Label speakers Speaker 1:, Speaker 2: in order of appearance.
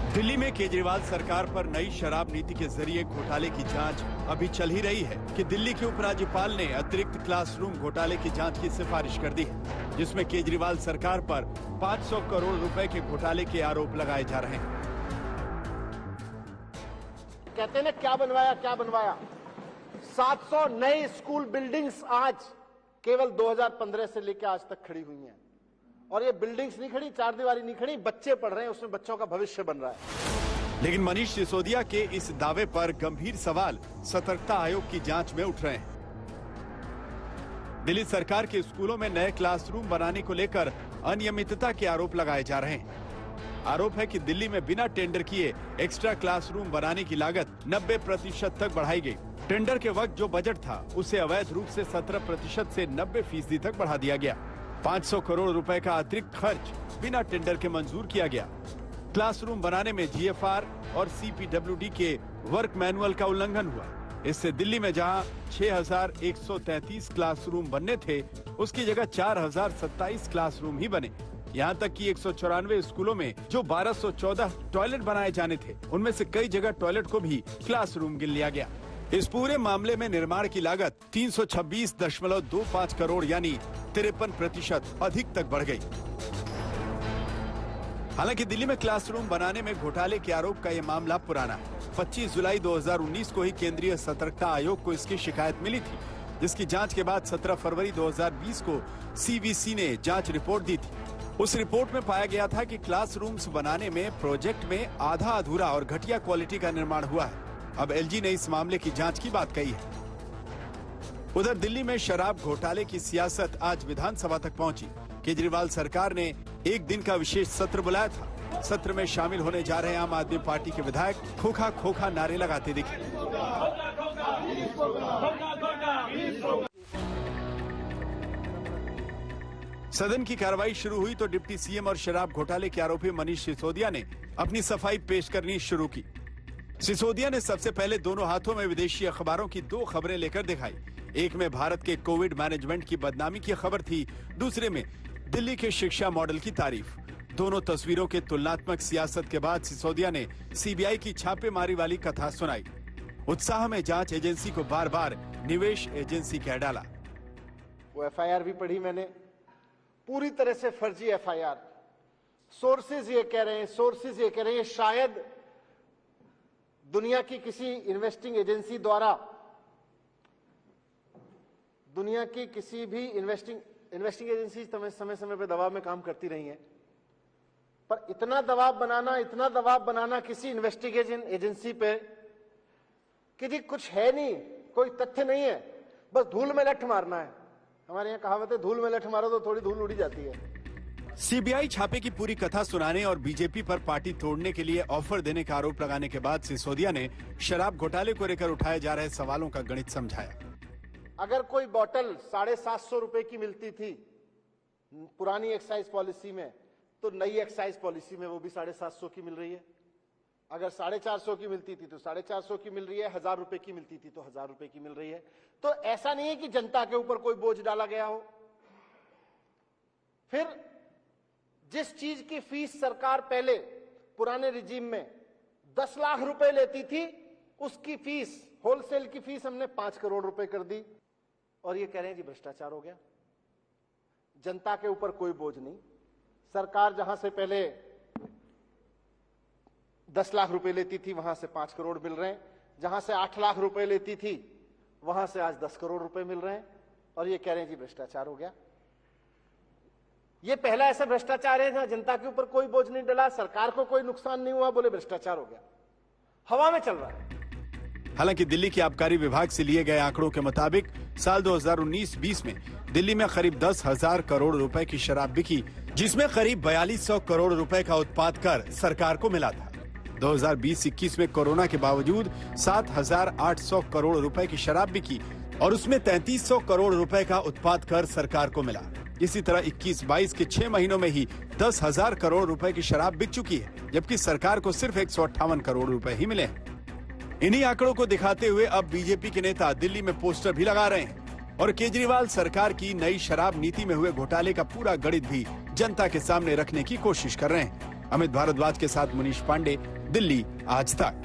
Speaker 1: दिल्ली में केजरीवाल सरकार पर नई शराब नीति के जरिए घोटाले की जांच अभी चल ही रही है कि दिल्ली के उपराज्यपाल ने अतिरिक्त क्लासरूम घोटाले की जांच की सिफारिश कर दी है, जिसमें केजरीवाल सरकार पर 500 करोड़ रुपए के घोटाले के आरोप लगाए जा रहे हैं।
Speaker 2: कहते हैं ना क्या बनवाया 700 नए स्कूल बिल्डिंग्स आज केवल 2015 से लेकर आज तक खड़ी हुई हैं। और ये बिल्डिंग्स नहीं खड़ी, चार दीवारी नहीं खड़ी, बच्चे पढ़ रहे हैं, उसमें बच्चों का भविष्य बन रहा है।
Speaker 1: लेकिन मनीष सिसोदिया के इस दावे पर गंभीर सवाल सतर्कता आयोग की जांच में उठ रहे हैं। दिल्ली सरकार के स्कूलों में नए क्लासरूम बनाने को लेकर अनियमितता के आरोप लगाए जा रहे हैं। आरोप है कि दिल्ली में बिना टेंडर किए एक्स्ट्रा क्लासरूम बनाने की लागत 90% तक बढ़ाई गई। टेंडर के वक्त जो बजट था उसे अवैध रूप से 17% से 90% तक बढ़ा दिया गया। 500 करोड़ रुपए का अतिरिक्त खर्च बिना टेंडर के मंजूर किया गया। क्लासरूम बनाने में जीएफआर और सीपीडब्ल्यूडी के वर्क मैनुअल का उल्लंघन हुआ। इससे दिल्ली में जहां 6133 क्लासरूम बनने थे, उसकी जगह 4027 क्लासरूम ही बने। यहां तक कि 194 स्कूलों में जो 1214 टॉयलेट बनाए जाने थे, उनमें से कई जगह टॉयलेट को भी क्लासरूम गिन लिया गया। इस पूरे मामले में निर्माण की लागत 326.25 करोड़ यानी 53% अधिक तक बढ़ गई। हालांकि दिल्ली में क्लासरूम बनाने में घोटाले के आरोप का यह मामला पुराना है। 25 जुलाई 2019 को ही केंद्रीय सतर्कता आयोग को इसकी शिकायत मिली थी, जिसकी जांच के बाद 17 फरवरी 2020 को सीवीसी ने जांच रिपोर्ट दी थी। उस रिपोर्ट में पाया गया था कि क्लासरूम्स बनाने में प्रोजेक्ट में आधा अधूरा और घटिया क्वालिटी का निर्माण हुआ है। अब एलजी ने इस मामले की जांच की बात कही है। उधर दिल्ली में शराब घोटाले की सियासत आज विधानसभा तक पहुंची। केजरीवाल सरकार ने एक दिन का विशेष सत्र बुलाया था। सत्र में शामिल होने जा रहे आम आदमी पार्टी के विधायक खोखा खोखा नारे लगाते दिखे। सदन की कार्रवाई शुरू हुई तो डिप्टी सीएम और शराब घोटाले के आरोपी मनीष सिसोदिया ने अपनी सफाई पेश करनी शुरू की। सिसोदिया ने सबसे पहले दोनों हाथों में विदेशी अखबारों की 2 खबरें लेकर दिखाई। एक में भारत के कोविड मैनेजमेंट की बदनामी की खबर थी, दूसरे में दिल्ली के शिक्षा मॉडल की तारीफ। दोनों तस्वीरों के तुलनात्मक सियासत के बाद सिसोदिया ने सीबीआई की छापेमारी वाली कथा सुनाई। उत्साह में जांच एजेंसी को बार बार निवेश एजेंसी कह डाला।
Speaker 2: वो एफआईआर भी पढ़ी मैंने, पूरी तरह से फर्जी एफआईआर। सोर्सेज ये कह रहे हैं शायद दुनिया की किसी इन्वेस्टिंग एजेंसी द्वारा, दुनिया की किसी भी इन्वेस्टिंग एजेंसी समय समय पे दबाव में काम करती रही हैं, पर इतना दबाव बनाना किसी इन्वेस्टिगेशन एजेंसी पे कि जी कुछ है नहीं, कोई तथ्य नहीं है, बस धूल में लठ मारना है। हमारे यहाँ कहावत है, धूल में लठ मारो तो थोड़ी धूल उड़ी जाती है।
Speaker 1: सीबीआई छापे की पूरी कथा सुनाने और बीजेपी पर पार्टी तोड़ने के लिए ऑफर देने का आरोप लगाने के बाद सिसोदिया ने शराब घोटाले को लेकर उठाए जा रहे सवालों का गणित समझाया।
Speaker 2: अगर कोई बोतल 750 रुपए की मिलती थी पुरानी एक्साइज पॉलिसी में, तो नई एक्साइज पॉलिसी में वो भी 750 की मिल रही है। अगर 450 की मिलती थी तो 450 की मिल रही है, 1000 रुपए की मिलती थी तो 1000 रुपए की मिल रही है। तो ऐसा नहीं है कि जनता के ऊपर कोई बोझ डाला गया हो। फिर जिस चीज की फीस सरकार पहले पुराने रिजीम में 10 लाख रुपए लेती थी, उसकी फीस, होलसेल की फीस हमने 5 करोड़ रुपए कर दी। और ये कह रहे हैं जी भ्रष्टाचार हो गया। जनता के ऊपर कोई बोझ नहीं। सरकार जहां से पहले 10 लाख रुपए लेती थी, वहां से 5 करोड़ मिल रहे हैं। जहां से 8 लाख रुपए लेती थी, वहां से आज 10 करोड़ रुपए मिल रहे हैं। और ये कह रहे हैं जी भ्रष्टाचार हो गया। ये पहला ऐसा भ्रष्टाचार है जहां जनता के ऊपर कोई बोझ नहीं डला, सरकार को कोई नुकसान नहीं हुआ, बोले भ्रष्टाचार हो गया। हवा में चल रहा है।
Speaker 1: हालांकि दिल्ली के आबकारी विभाग से लिए गए आंकड़ों के मुताबिक साल 2019-20 में दिल्ली में करीब 10,000 करोड़ रुपए की शराब बिकी, जिसमें करीब 4200 करोड़ रुपए का उत्पाद कर सरकार को मिला था। 2020-21 में कोरोना के बावजूद 7,800 करोड़ रुपए की शराब बिकी और उसमें 3300 करोड़ रुपए का उत्पाद कर सरकार को मिला। इसी तरह 21-22 के 6 महीनों में ही 10,000 करोड़ रुपए की शराब बिक चुकी है, जबकि सरकार को सिर्फ 158 करोड़ रुपए ही मिले हैं। इन्हीं आंकड़ों को दिखाते हुए अब बीजेपी के नेता दिल्ली में पोस्टर भी लगा रहे हैं और केजरीवाल सरकार की नई शराब नीति में हुए घोटाले का पूरा गणित भी जनता के सामने रखने की कोशिश कर रहे हैं। अमित भारद्वाज के साथ मुनीश पांडे, दिल्ली, आज तक।